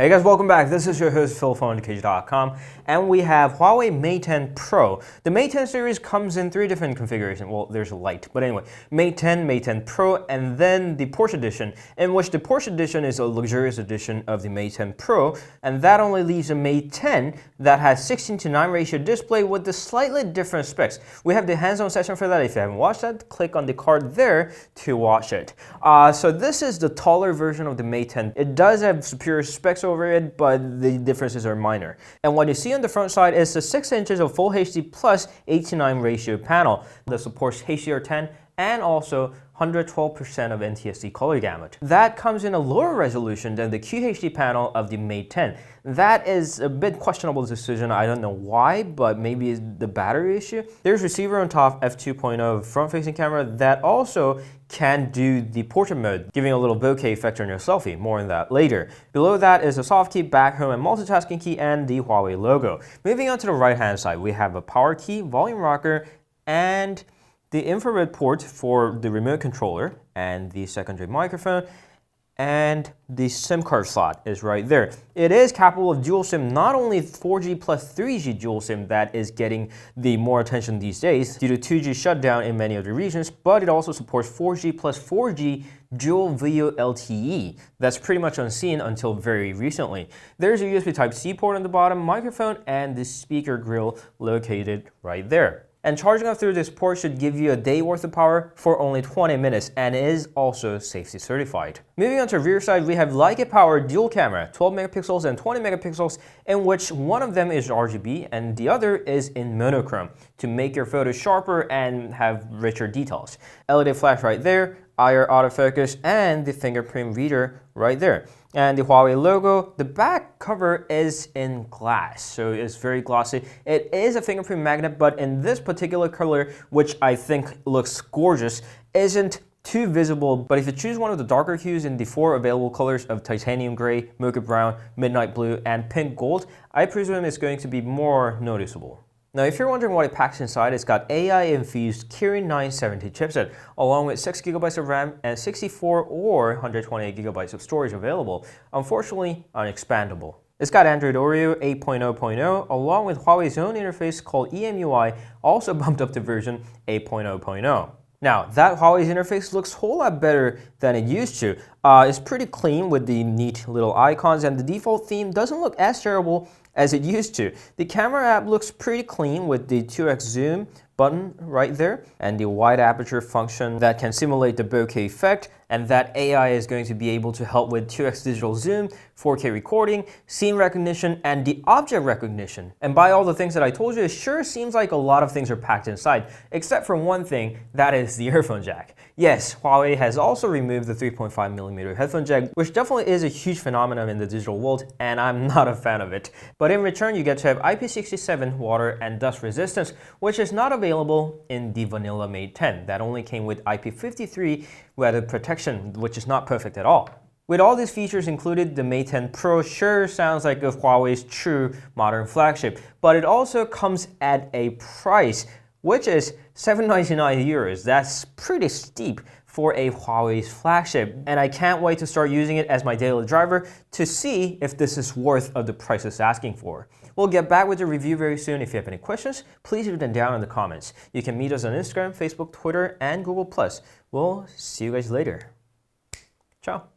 Hey guys, welcome back. This is your host Phil from underKG.com, and we have Huawei Mate 10 Pro. The Mate 10 series comes in three different configurations. Well, there's a Lite, but anyway, Mate 10, Mate 10 Pro, and then the Porsche Edition, in which the Porsche Edition is a luxurious edition of the Mate 10 Pro, and that only leaves a Mate 10 that has 16:9 ratio display with the slightly different specs. We have the hands-on session for that. If you haven't watched that, click on the card there to watch it. So this is the taller version of the Mate 10. It does have superior specs over it, but the differences are minor. And what you see on the front side is the 6 inches of Full HD plus 8:9 ratio panel that supports HDR10 and also 112% of NTSC color gamut. That comes in a lower resolution than the QHD panel of the Mate 10. That is a bit questionable decision. I don't know why, but maybe it's the battery issue. There's receiver on top, f2.0 front-facing camera that also can do the portrait mode, giving a little bokeh effect on your selfie. More on that later. Below that is a soft key, back home and multitasking key, and the Huawei logo. Moving on to the right-hand side, we have a power key, volume rocker, and the infrared port for the remote controller, and the secondary microphone, and the SIM card slot is right there. It is capable of dual SIM, not only 4G plus 3G dual SIM that is getting the more attention these days due to 2G shutdown in many of the regions, but it also supports 4G plus 4G dual video LTE. That's pretty much unseen until very recently. There's a USB Type-C port on the bottom, microphone, and the speaker grill located right there. And charging up through this port should give you a day worth of power for only 20 minutes and is also safety certified. Moving on to the rear side, we have Leica Power dual camera, 12 megapixels and 20 megapixels, in which one of them is RGB and the other is in monochrome to make your photos sharper and have richer details. LED flash right there, IR autofocus, and the fingerprint reader right there. And the Huawei logo, the back cover is in glass, so it's very glossy. It is a fingerprint magnet, but in this particular color, which I think looks gorgeous, isn't too visible. But if you choose one of the darker hues in the 4 available colors of titanium gray, mocha brown, midnight blue, and pink gold, I presume it's going to be more noticeable. Now, if you're wondering what it packs inside, it's got AI-infused Kirin 970 chipset, along with 6 GB of RAM and 64 or 128 GB of storage available, unfortunately unexpandable. It's got Android Oreo 8.0.0, along with Huawei's own interface called EMUI, also bumped up to version 8.0.0. Now, that Huawei's interface looks a whole lot better than it used to. It's pretty clean with the neat little icons, and the default theme doesn't look as terrible as it used to. The camera app looks pretty clean with the 2x zoom button right there, and the wide aperture function that can simulate the bokeh effect, and that AI is going to be able to help with 2x digital zoom, 4K recording, scene recognition, and the object recognition. And by all the things that I told you, it sure seems like a lot of things are packed inside, except for one thing, that is the earphone jack. Yes, Huawei has also removed the 3.5mm headphone jack, which definitely is a huge phenomenon in the digital world, and I'm not a fan of it. But in return, you get to have IP67 water and dust resistance, which is not available in the vanilla Mate 10. That only came with IP53 weather protection, which is not perfect at all. With all these features included, the Mate 10 Pro sure sounds like a Huawei's true modern flagship, but it also comes at a price which is 799 euros. That's pretty steep for a Huawei's flagship, and I can't wait to start using it as my daily driver to see if this is worth of the price it's asking for. We'll get back with the review very soon. If you have any questions, please leave them down in the comments. You can meet us on Instagram, Facebook, Twitter, and Google+. We'll see you guys later. Ciao.